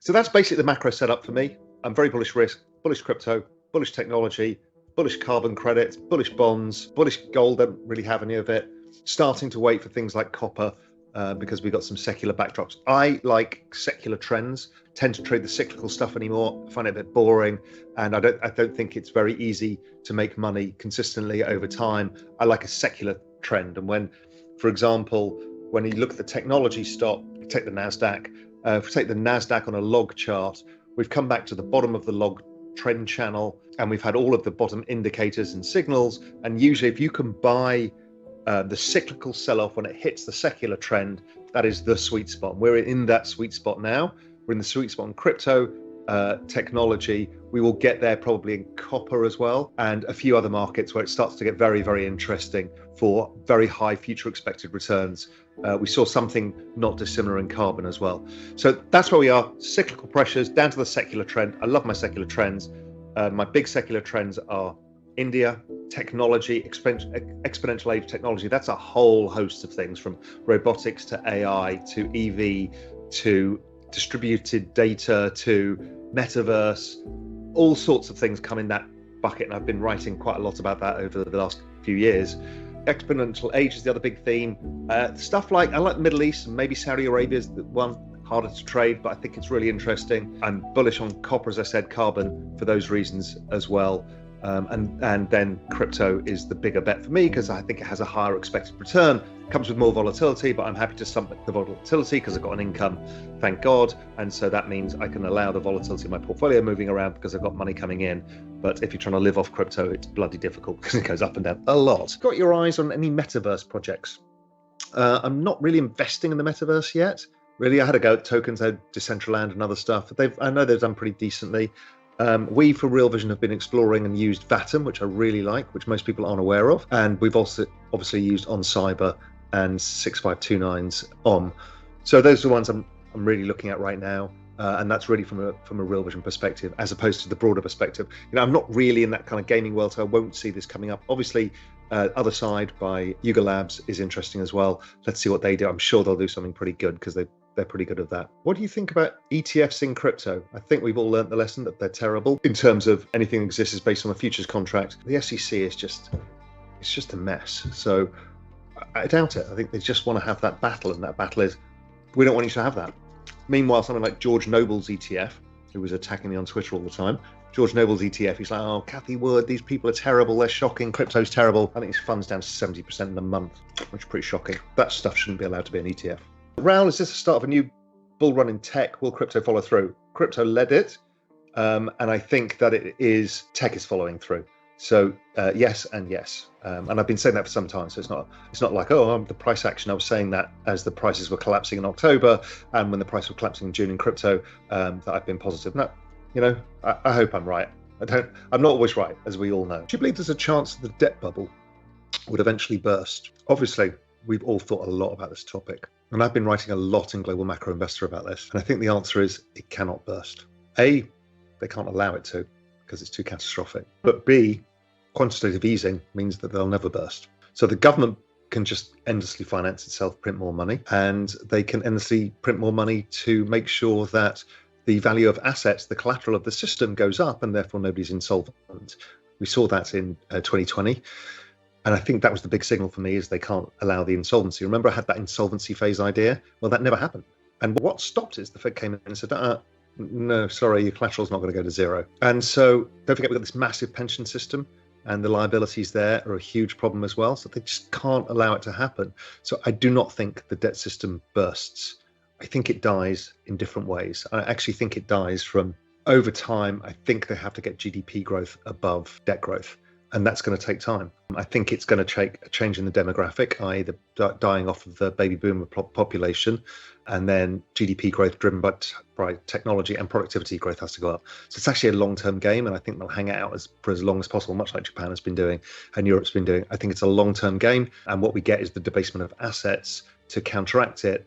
So that's basically the macro setup for me. I'm very bullish risk, bullish crypto, bullish technology, bullish carbon credits, bullish bonds, bullish gold. Don't really have any of it. Starting to wait for things like copper because we've got some secular backdrops. I like secular trends. Tend to trade the cyclical stuff anymore. I find it a bit boring, and I don't think it's very easy to make money consistently over time. I like a secular trend, and when, for example, when you look at the technology stock, take the Nasdaq. If we take the Nasdaq on a log chart, we've come back to the bottom of the log trend channel, and we've had all of the bottom indicators and signals. And usually, if you can buy the cyclical sell-off when it hits the secular trend, that is the sweet spot. We're in that sweet spot now. We're in the sweet spot in crypto, technology. We will get there probably in copper as well, and a few other markets where it starts to get very, very interesting for very high future expected returns. We saw something not dissimilar in carbon as well. So that's where we are. Cyclical pressures down to the secular trend. I love my secular trends. My big secular trends are India, technology, exponential age technology. That's a whole host of things, from robotics to AI to EV to distributed data to metaverse. All sorts of things come in that bucket, and I've been writing quite a lot about that over the last few years. Exponential age is the other big theme. Stuff like, I like the Middle East, and maybe Saudi Arabia is the one, harder to trade, but I think it's really interesting. I'm bullish on copper, as I said, carbon for those reasons as well. And then crypto is the bigger bet for me because I think it has a higher expected return. Comes with more volatility, but I'm happy to stomach the volatility because I've got an income, thank God. And so that means I can allow the volatility of my portfolio moving around because I've got money coming in. But if you're trying to live off crypto, it's bloody difficult because it goes up and down a lot. Got your eyes on any metaverse projects? I'm not really investing in the metaverse yet. Really, I had a go at tokens, Decentraland and other stuff. I know they've done pretty decently. We, for Real Vision, have been exploring and used Vatom, which I really like, which most people aren't aware of. And we've also obviously used On Cyber and 6529's OM. So those are the ones I'm really looking at right now. And that's really from a Real Vision perspective, as opposed to the broader perspective. I'm not really in that kind of gaming world, so I won't see this coming up. Obviously, Other Side by Yuga Labs is interesting as well. Let's see what they do. I'm sure they'll do something pretty good because they're pretty good at that. What do you think about ETFs in crypto? I think we've all learned the lesson that they're terrible in terms of anything that exists is based on a futures contract. The SEC is just a mess. So I doubt it. I think they just want to have that battle, and that battle is, we don't want you to have that. Meanwhile, something like George Noble's ETF, who was attacking me on Twitter all the time, George Noble's ETF, he's like, oh, Cathie Wood, these people are terrible, they're shocking, crypto's terrible. I think his fund's down to 70% in a month, which is pretty shocking. That stuff shouldn't be allowed to be an ETF. Raoul, is this the start of a new bull run in tech? Will crypto follow through? Crypto led it, and I think that tech is following through. So yes and yes, and I've been saying that for some time. So it's not like, oh, the price action. I was saying that as the prices were collapsing in October, and when the price was collapsing in June in crypto, that I've been positive. No, I hope I'm right. I'm not always right, as we all know. Do you believe there's a chance that the debt bubble would eventually burst? Obviously, we've all thought a lot about this topic, and I've been writing a lot in Global Macro Investor about this. And I think the answer is it cannot burst. A, they can't allow it to because it's too catastrophic. But B, quantitative easing means that they'll never burst. So the government can just endlessly finance itself, print more money, and they can endlessly print more money to make sure that the value of assets, the collateral of the system, goes up, and therefore nobody's insolvent. We saw that in 2020. And I think that was the big signal for me, is they can't allow the insolvency. Remember, I had that insolvency phase idea? Well, that never happened. And what stopped it is the Fed came in and said, no, sorry, your collateral's not going to go to zero. And so don't forget, we've got this massive pension system, and the liabilities there are a huge problem as well. So they just can't allow it to happen. So I do not think the debt system bursts. I think it dies in different ways. I actually think it dies from, over time, I think they have to get GDP growth above debt growth. And that's going to take time. I think it's going to take a change in the demographic, i.e. the dying off of the baby boomer population, and then GDP growth driven by technology, and productivity growth has to go up. So it's actually a long-term game, and I think they'll hang it out for as long as possible, much like Japan has been doing and Europe's been doing. I think it's a long-term game, and what we get is the debasement of assets to counteract it,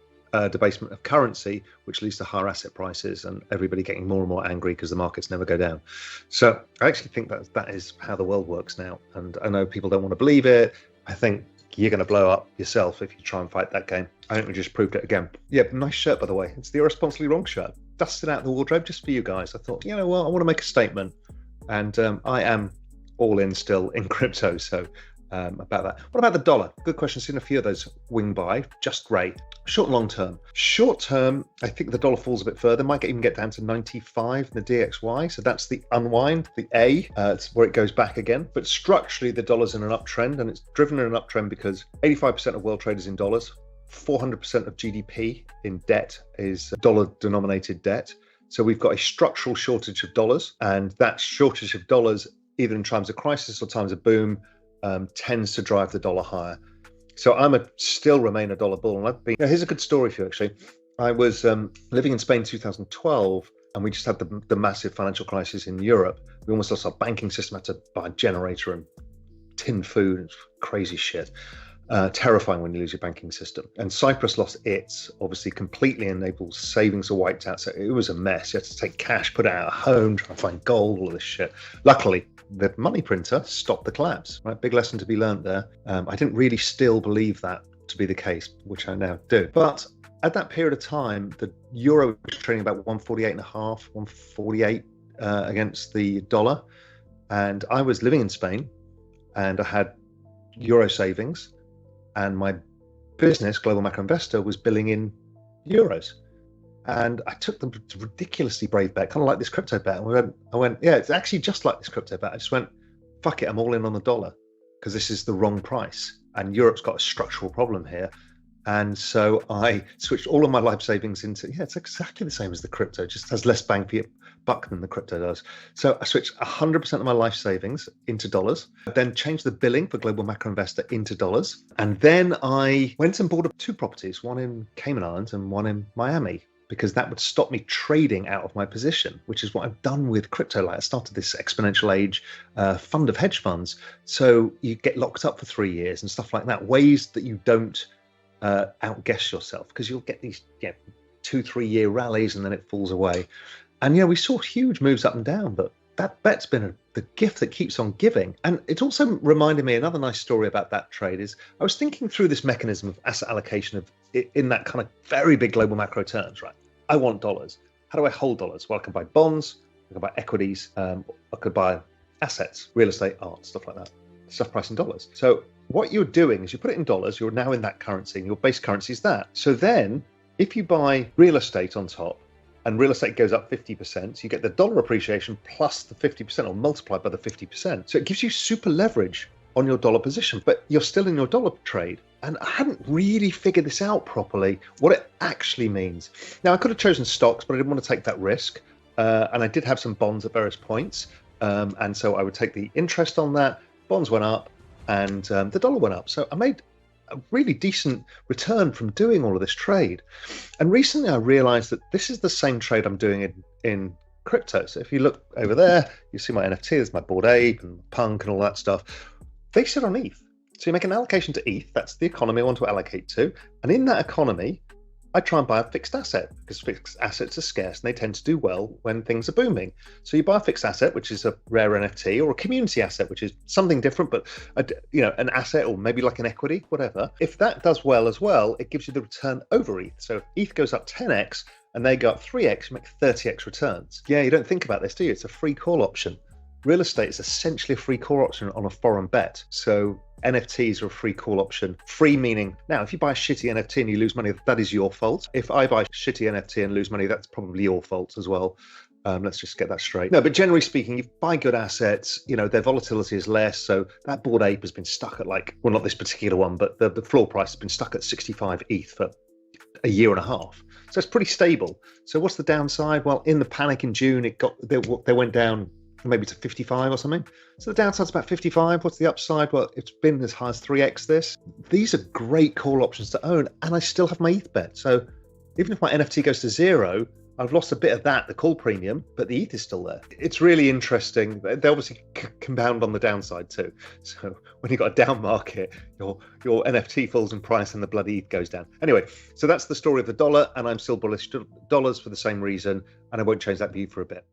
debasement of currency, which leads to higher asset prices and everybody getting more and more angry because the markets never go down. So I actually think that is how the world works now. And I know people don't want to believe it. I think you're going to blow up yourself if you try and fight that game. I think we just proved it again. Yeah, nice shirt, by the way. It's the Irresponsibly Wrong shirt. dusted out the wardrobe just for you guys. I thought, you know what, I want to make a statement, and I am all in still in crypto. So about that. What about the dollar? Good question. Seen a few of those wing by, just great. Short and long term. Short term, I think the dollar falls a bit further. Might even get down to 95 in the DXY. So that's the unwind, the A. It's where it goes back again. But structurally, the dollar's in an uptrend, and it's driven in an uptrend because 85% of world trade is in dollars. 400% of GDP in debt is dollar-denominated debt. So we've got a structural shortage of dollars, and that shortage of dollars, either in times of crisis or times of boom, tends to drive the dollar higher. So still remain a dollar bull. And I've been. Here's a good story for you, actually. I was living in Spain in 2012, and we just had the massive financial crisis in Europe. We almost lost our banking system, had to buy a generator and tin food and crazy shit. Terrifying when you lose your banking system. And Cyprus lost its, obviously completely enabled, savings were wiped out. So it was a mess. You had to take cash, put it out of home, try and find gold, all of this shit. Luckily, the money printer stopped the collapse, right? Big lesson to be learned there. I didn't really still believe that to be the case, which I now do. But at that period of time, the euro was trading about 148.5, 148 against the dollar. And I was living in Spain, and I had euro savings, and my business, Global Macro Investor, was billing in euros. And I took the ridiculously brave bet, kind of like this crypto bet. I went, yeah, it's actually just like this crypto bet. I just went, fuck it, I'm all in on the dollar, because this is the wrong price. And Europe's got a structural problem here. And so I switched all of my life savings into, it's exactly the same as the crypto, just has less bang for your buck than the crypto does. So I switched 100% of my life savings into dollars, then changed the billing for Global Macro Investor into dollars. And then I went and bought 2 properties, one in Cayman Islands and one in Miami, because that would stop me trading out of my position, which is what I've done with crypto. Like I started this exponential age fund of hedge funds. So you get locked up for 3 years and stuff like that, ways that you don't outguess yourself, because you'll get these 2-3 year rallies and then it falls away. And we saw huge moves up and down, but that bet's been the gift that keeps on giving. And it also reminded me, another nice story about that trade is I was thinking through this mechanism of asset allocation in that kind of very big global macro terms, right? I want dollars. How do I hold dollars? Well, I can buy bonds, I can buy equities, I could buy assets, real estate, art, stuff like that. Stuff priced in dollars. So what you're doing is you put it in dollars, you're now in that currency, and your base currency is that. So then if you buy real estate on top, and real estate goes up 50%, so you get the dollar appreciation plus the 50% or multiplied by the 50%. So it gives you super leverage on your dollar position, but you're still in your dollar trade. And I hadn't really figured this out properly, what it actually means. Now, I could have chosen stocks, but I didn't want to take that risk. And I did have some bonds at various points. And so I would take the interest on that. Bonds went up and the dollar went up. So I made a really decent return from doing all of this trade. And recently I realized that this is the same trade I'm doing in crypto. So if you look over there, you see my NFT, there's my Bored Ape and Punk and all that stuff. They sit on ETH. So you make an allocation to ETH, that's the economy I want to allocate to. And in that economy, I try and buy a fixed asset, because fixed assets are scarce and they tend to do well when things are booming. So you buy a fixed asset, which is a rare NFT, or a community asset, which is something different, but an asset, or maybe like an equity, whatever. If that does well as well, it gives you the return over ETH. So if ETH goes up 10x and they go up 3x, you make 30x returns. Yeah, you don't think about this, do you? It's a free call option. Real estate is essentially a free call option on a foreign bet. So NFTs are a free call option. Free meaning, now, if you buy a shitty NFT and you lose money, that is your fault. If I buy a shitty NFT and lose money, that's probably your fault as well. Let's just get that straight. No, but generally speaking, you buy good assets, their volatility is less. So that Bored Ape has been stuck at not this particular one, but the floor price has been stuck at 65 ETH for a year and a half. So it's pretty stable. So what's the downside? Well, in the panic in June, they went down maybe to 55 or something. So the downside's about 55. What's the upside? Well, it's been as high as 3x this. These are great call options to own, and I still have my ETH bet. So even if my NFT goes to 0, I've lost a bit of that, the call premium, but the ETH is still there. It's really interesting. They obviously compound on the downside too. So when you've got a down market, your NFT falls in price and the bloody ETH goes down. Anyway, so that's the story of the dollar, and I'm still bullish dollars for the same reason, and I won't change that view for a bit.